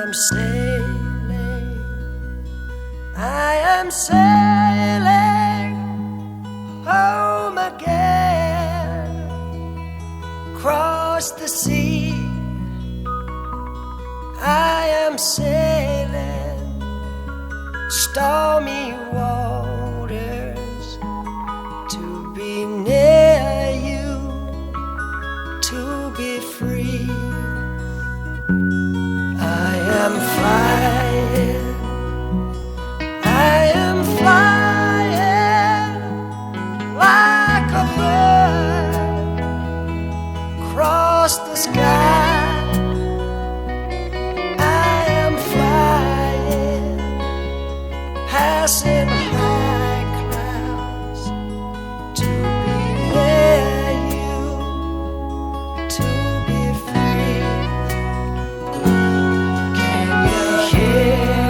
am sailing, I am sailing home again, across the sea. I am sailing stormy waters to be near you, to be free. I am flying, I am flying like a bird across the sky. Passing high clouds to be near you, to be free. Can you hear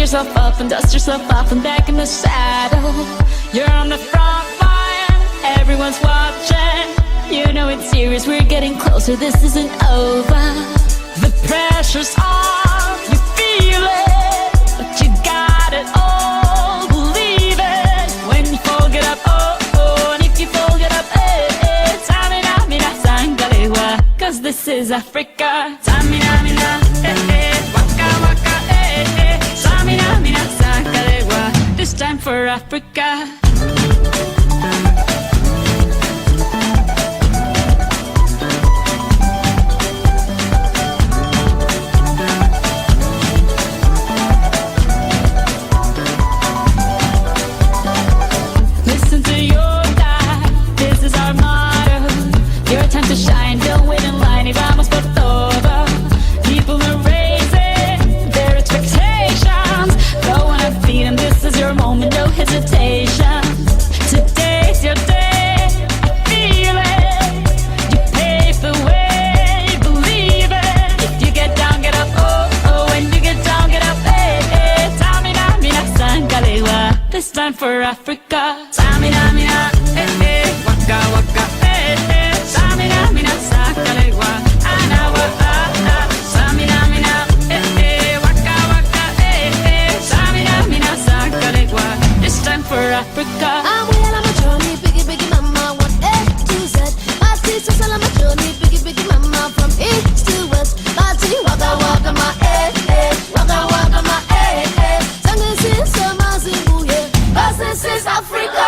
yourself up and dust yourself off and back in the saddle. You're on the front line, everyone's watching. You know it's serious, we're getting closer, this isn't over. The pressure's on, you feel it, but you got it all, believe it. When you fold it up, oh, oh, and if you fold it up, eh, tamina, mina, sangalewa. Cause this is Africa. Tamina, mina, waka, waka, tamina, mina, sangalewa. This time for Africa. To shine, don't wait in line, y vamos por todo. People are raising their expectations. Go on and feed them, this is your moment, no hesitation. Today's your day, I feel it. You pave the way, believe it. If you get down, get up, oh, oh. When you get down, get up, eh, tamina, mina, sangalewa. This time for Africa. Tamina, mina, waka, waka, samina, mina, sakalewa, anawa, samina, mina, waka, waka, samina, mina, sakalewa. This time for Africa. I'm well on my journey, biggie, biggie, mama, one A to Z. My teacher's all on my journey, biggie, biggie, mama, from east to west. My tea, waka, waka, my waka, waka, my Sangin' sin, sama, zimbu, yeah. 'Cause this is Africa.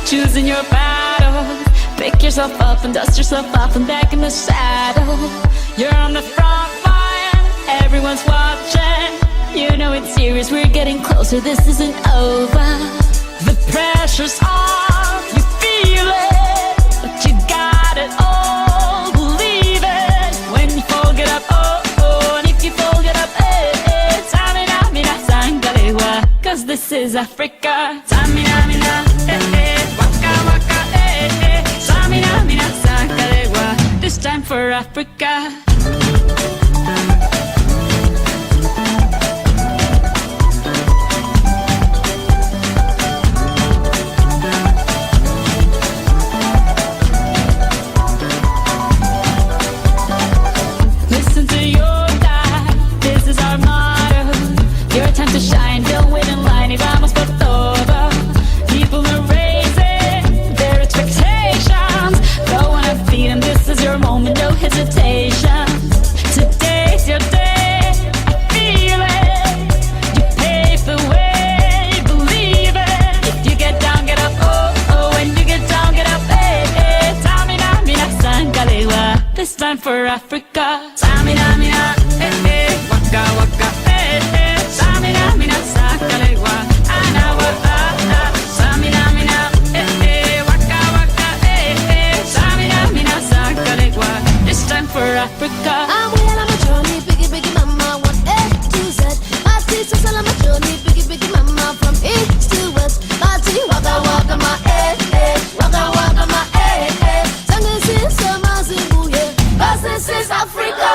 Choosing your battle, pick yourself up and dust yourself off and back in the saddle. You're on the front line, everyone's watching. You know it's serious, we're getting closer, this isn't over. The pressure's on, you feel it, but you got it all, believe it. When you fold it up, oh, oh, and if you fold it up, eh, tamina, mina, sangalewa. Cause this is Africa. Tamina, mina, waka, waka, samina, mina, sangalewa. This time for Africa. Listen to your God, this is our motto. Your time to shine, don't wait in line, y vamos por todo. People are raising their expectations. Go on and feed them, this is your moment, no hesitation. Today's your day, I feel it. You pave the way, believe it. If you get down, get up, oh, oh. When you get down, get up, eh, tamina, mina, sangalewa. This time for Africa. Tamina, mina, waka, waka, samina, mina, sangalewa, anawa, samina, mina, waka, waka, samina, mina, sangalewa. This time for Africa. I'm well on my journey, biggie, biggie, mama, one A to Z. My teacher's all on my journey, biggie, biggie, mama, from east to west. My tea, waka, waka, my waka, waka, my Sangin' sin, sama, zimbu, yeah. 'Cause this is Africa.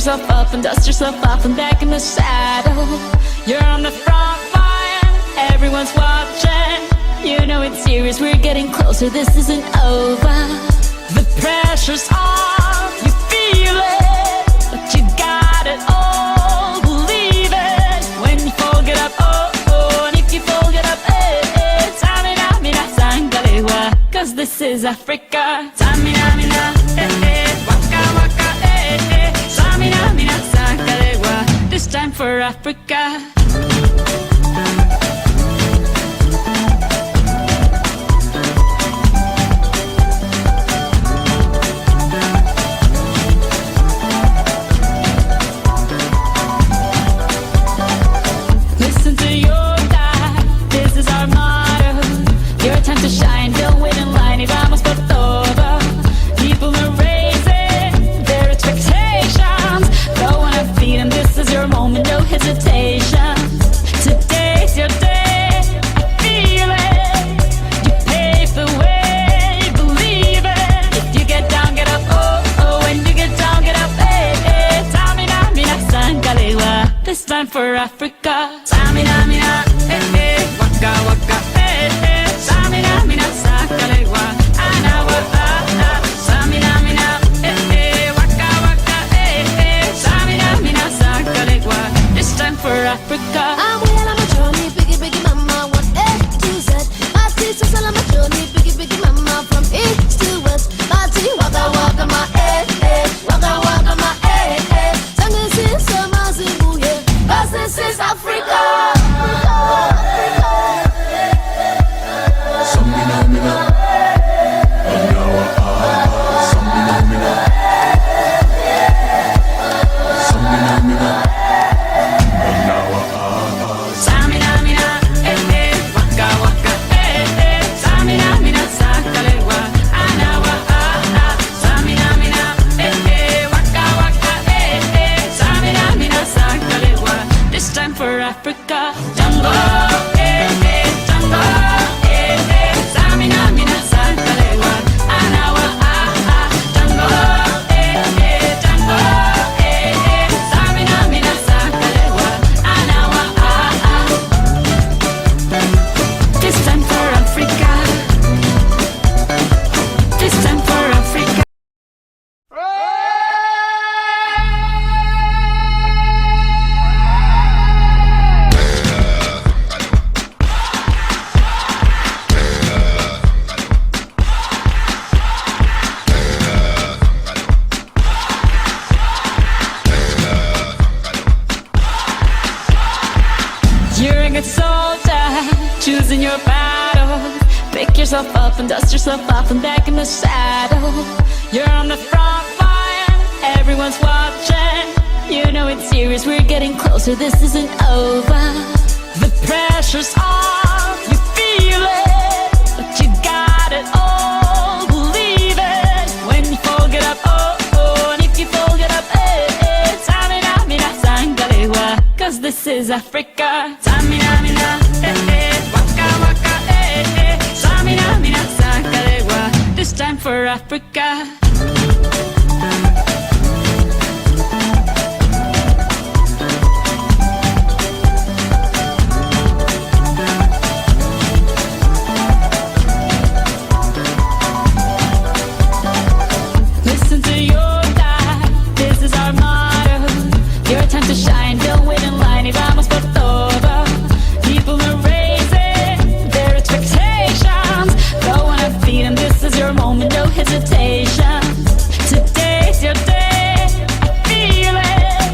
yourself up and dust yourself off and back in the saddle. You're on the front line, everyone's watching. You know it's serious, we're getting closer, this isn't over. The pressure's on, you feel it, but you got it all, believe it. When you fall, get up, oh, oh, and if you fall, get up, eh, eh. Tamina, mina, sangalewa, cause this is Africa. Tamina, mina, eh, eh, waka, waka, eh, eh. Tamina, mina, sangalewa, this time for Africa. Today's your day, I feel it. You pave the way, believe it. If you get down, get up, oh, oh. When you get down, get up, eh, eh. Tamina, mina, sangalewa, this time for Africa. Tamina, mina, eh, eh. Waka, waka, eh, eh. Tamina, mina, sangalewa, anawa, ah, ah. Tamina, mina, eh, eh. Waka, waka, eh, eh. Tamina, mina, sangalewa, this time for Africa. I'm well on my journey, biggie, biggie, mama, one A to Z. My teacher's all on my journey, biggie, biggie, mama, from east to west. My tea, waka, waka, my eh, eh, waka, waka, my eh, eh. Tango is summer, Zimbabwe, yeah. This is Africa. Samina, mina, anawa, ah, samina, mina, samina, mina, anawa, ah. Samina, mina, eh, eh, waka, waka, eh, eh. Samina, mina, sangalewa, anawa, ah, ah. Samina, mina, eh, eh, waka, waka, eh, eh. Samina, mina, sangalewa, this time for Africa. Jungle, eh, eh, jungle, eh, eh. Samina, mina, sangalewa, anawa, ah, ah. Jungle, eh, eh, jungle, eh, eh. Samina, mina, sangalewa, anawa, ah, ah. This time for Africa. This time for Africa. You're a good soldier, choosing your battle. Pick yourself up and dust yourself off and back in the saddle. You're on the front line, everyone's watching. You know it's serious, we're getting closer, this isn't over. The pressure's on, you feel it, but you got it all, believe it. When you fall, get up, oh, oh, and if you fall, get up, eh, eh. Tamina, mina, sangalewa, cause this is Africa. Tamina, mina, eh, eh. Waka, waka, eh, eh. Tamina, mina, sangalewa, this time for Africa. Listen to your God, this is our motto. Your time to shine, don't wait in line. Y vamos por todo. People are raising their expectations. Go on and feed them, this is your moment, no hesitation. Today's your day, I feel it.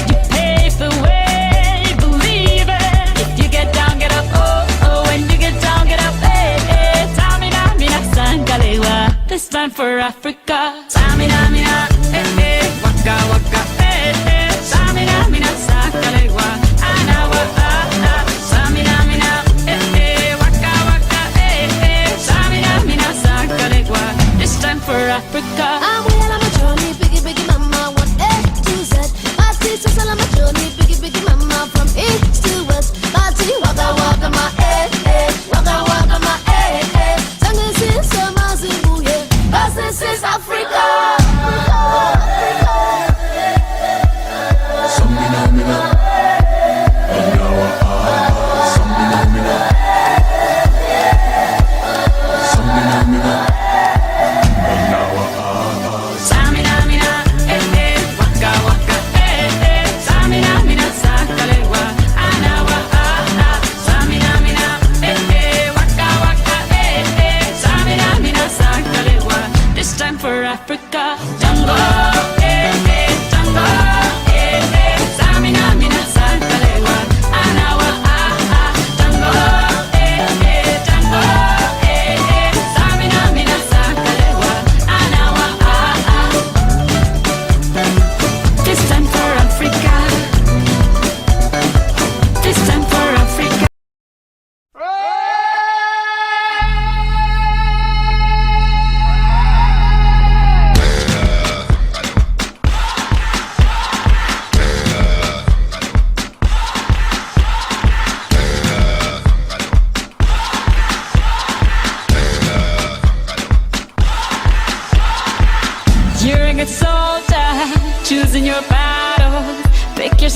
You pave the way, believe it. If you get down, get up, oh, oh. When you get down, get up, eh, eh. Tamina, mina, sangalewa, this time for Africa. Tamina, mina, eh, eh. Waka, waka, eh, eh. Tamina, mina, sangalewa, anawa, ah, ah. Tamina, mina, eh, eh. Waka, waka, eh, eh. Tamina, mina, sangalewa, this time for Africa. I'm well on my journey, biggie, biggie, mama, one A to Z. My teacher's all on my journey, biggie, biggie, mama, from east to west. My tea, waka, waka, my eh, eh, waka, waka, my eh, eh. Tango is summer, Zimbabwe, yeah. This is Africa.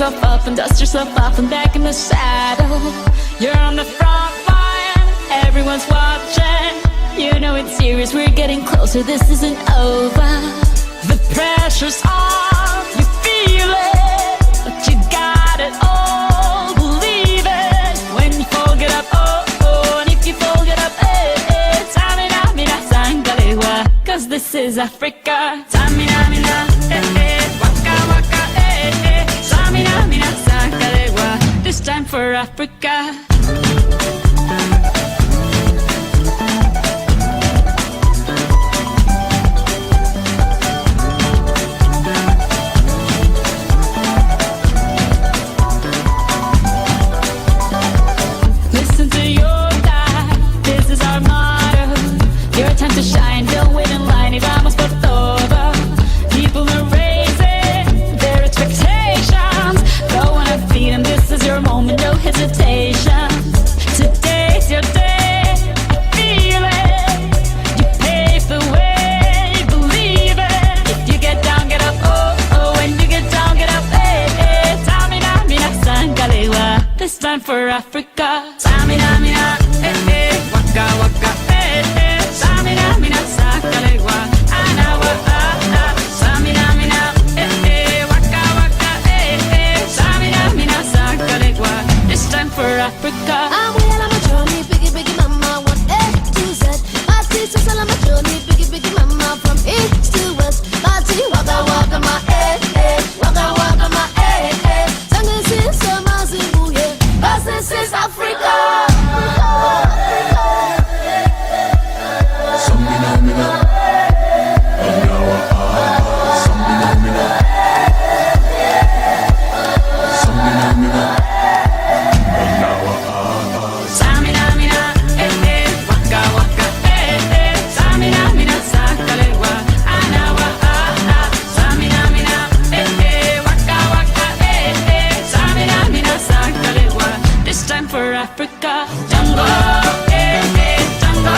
yourself up and dust yourself off and back in the saddle. You're on the front line, everyone's watching. You know it's serious, we're getting closer, this isn't over. The pressure's on, you feel it, but you got it all, believe it. When you fall, get up, oh, oh, and if you fall, get up, eh, eh. Tamina, mina, sangalewa, cause this is Africa. Tamina, mina, eh, eh, waka, waka, eh, eh. Tamina, mina, sangalewa, this time for Africa. Time to shine, don't wait in line, y vamos por todo. People are raising their expectations. Go on and feed them, this is your moment, no hesitation. Today's your day, feel it. You pave the way, believe it. If you get down, get up, oh, oh. When you get down, get up, eh, eh. Tamina, mina, sangalewa, this time for Africa. Tamina, mina, eh, eh. Waka, waka, eh, eh. Samina, mina, sakalegwa, anawa, ah, ah. Samina, mina, eh, eh, waka, waka, eh, eh. Samina, mina, sakalegwa, this time for Africa. I'm well on my journey, biggie, biggie mama, 1A to Z. My sister's all on my journey, biggie, biggie mama, from east to west. Party, waka, waka, my eh, eh. Waka, waka, my eh, eh. Sangin' sin, sama, zimbu, yeah. 'Cause this is Africa. Africa, Jungle, eh, eh, Jungle,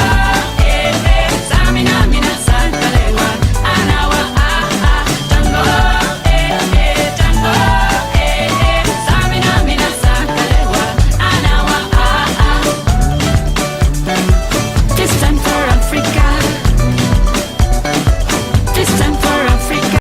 eh, eh. Samina, mina, sangalewa, anawa, ah, ah. Jungle, eh, eh, Jungle, eh, eh. Samina, mina, sangalewa, anawa, ah, ah. This time for Africa. This time for Africa.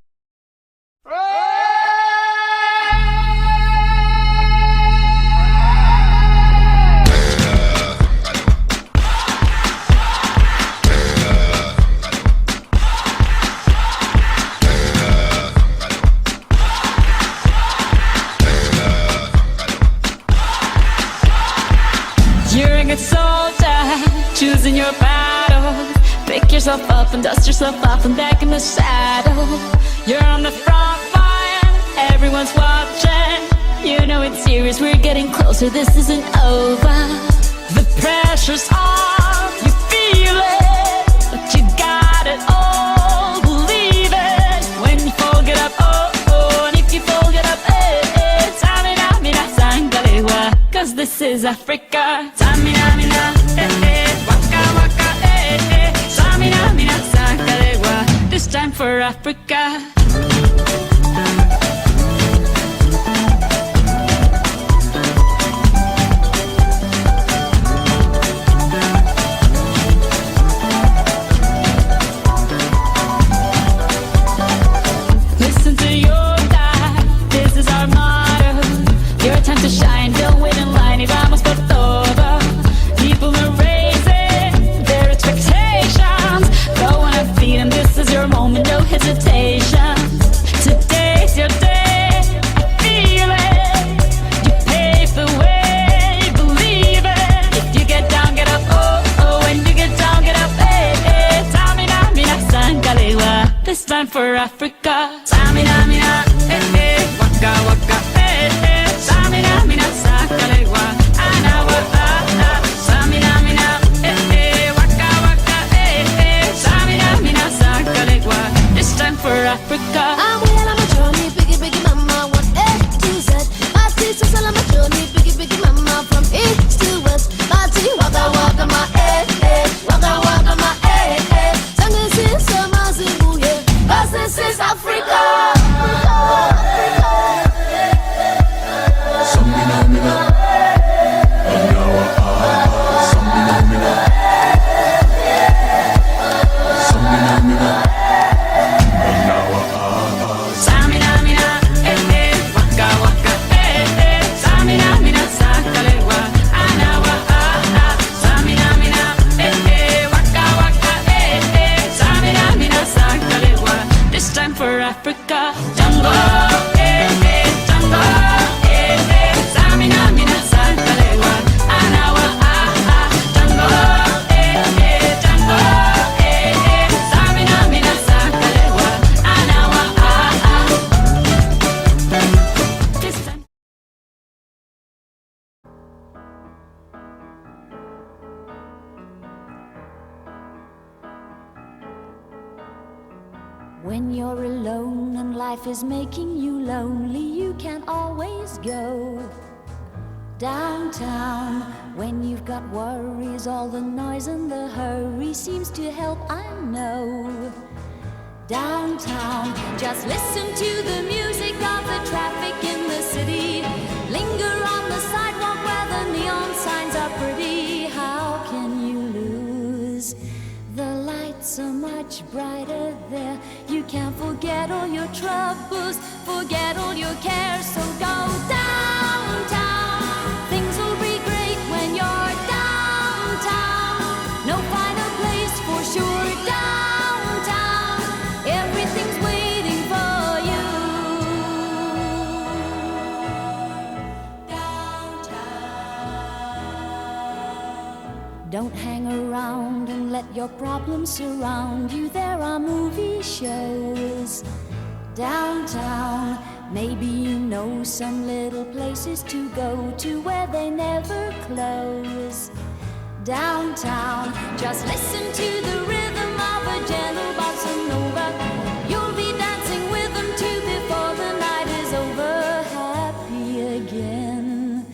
You're a good soldier, choosing your battle. Pick yourself up and dust yourself off and back in the saddle. You're on the front line, everyone's watching. You know it's serious, we're getting closer, this isn't over. The pressure's on, you feel it, but you got it all, believe it. When you fall, get up, oh, oh, and if you fall, get up, eh, eh. Tamina, mina, sangalewa, cause this is Africa. Tamina, mina, eh, eh. Waka, waka, eh, eh. Tamina, mina, sangalewa, this time for Africa. Listen to your God, this is our motto. Your time to shine, don't wait in line, y vamos por todo. People are raising their expectations. Go on and feed them, this is your moment, no hesitation. Today's your day, feel it. You pave the way, believe it. If you get down, get up, oh, oh. When you get down, get up, eh, eh. Tamina, mina, sangalewa, this time for Africa. Tamina, mina, eh, eh. Waka, waka, eh, eh. Tamina, mina, sangalewa, anawa, ah, ah. Tamina, mina, eh, eh. Waka, waka, eh, eh. Tamina, mina, sangalewa, this time for Africa. I'm well on my journey, biggie, biggie mama, 1A to Z. My sister's all on my journey, biggie, biggie mama, from east to west. Party, waka, waka, my eh, eh. Waka, waka, my eh, eh. Sangin' sin, sama, zimbu, yeah. 'Cause this is Africa. When you're alone and life is making you lonely, you can always go downtown. When you've got worries, all the noise and the hurry seems to help, I know. Downtown, just listen to the music of the traffic in the city. Linger on the sidewalk where the neon signs are pretty. How can you lose? The lights are much brighter there. You can't forget all your troubles, forget all your cares. So go downtown. Things will be great when you're downtown. No finer place for sure. Downtown, everything's waiting for you. Downtown. Don't hang around and let your problems surround you. There are movie shows downtown. Maybe you know some little places to go to where they never close. Downtown, just listen to the rhythm of a gentle bossa nova. You'll be dancing with them too before the night is over. Happy again.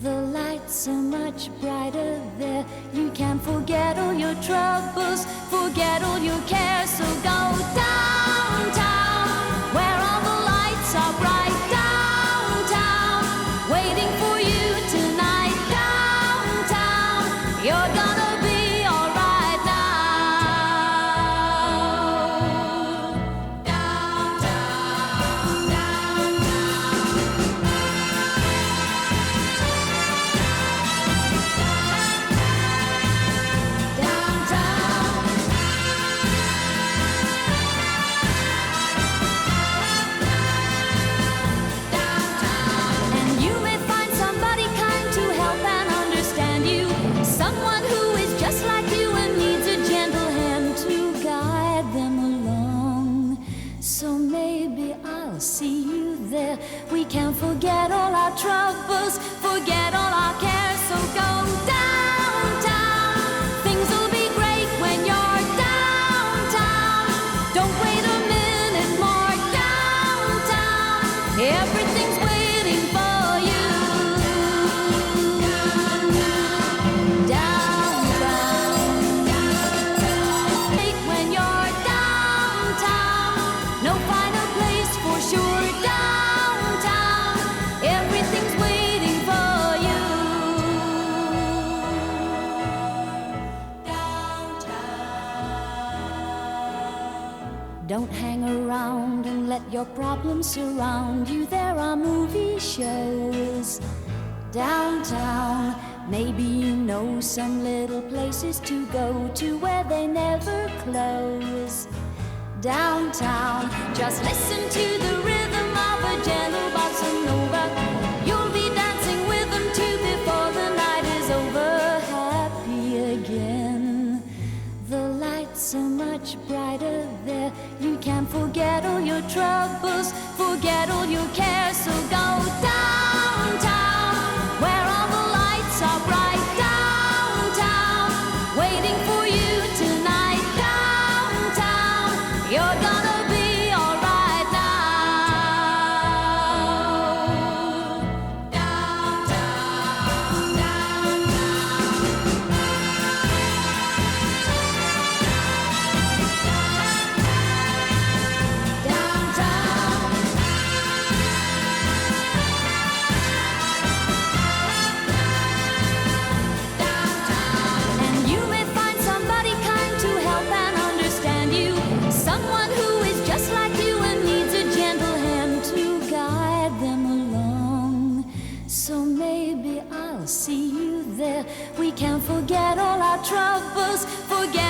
The lights are much brighter there. You can't forget all your troubles, forget all your cares. So go downtown, where all the lights are bright. Downtown, waiting for you tonight. Downtown, you're gonna be alright now. Downtown, and you may find somebody kind to help and understand you. Someone who is just like you and needs a gentle hand to guide them along. So maybe I'll see you there. We can't forget all our troubles, forget all our cares. So go downtown. Things will be great when you're downtown. Don't wait a minute more. Downtown, everything's waiting for you. Downtown, when you're downtown, no finer place for sure. Downtown, everything's waiting for you. Downtown. Don't hang around and let your problems surround you. There are movie shows downtown. Maybe you know some little places to go to where they never close. Downtown, just listen to the rhythm of a gentle bossa nova. You'll be dancing with them too before the night is over. Happy again. The lights are much brighter there. You can't forget all your troubles, forget all your cares. So go downtown, where all the lights are bright. Downtown, waiting for you tonight. Downtown, you're gonna be alright now. Downtown, and you may find somebody kind to help and understand you. Someone who is just like you and needs a gentle hand to guide them along. So maybe I'll see you there. We can't forget all our troubles, forget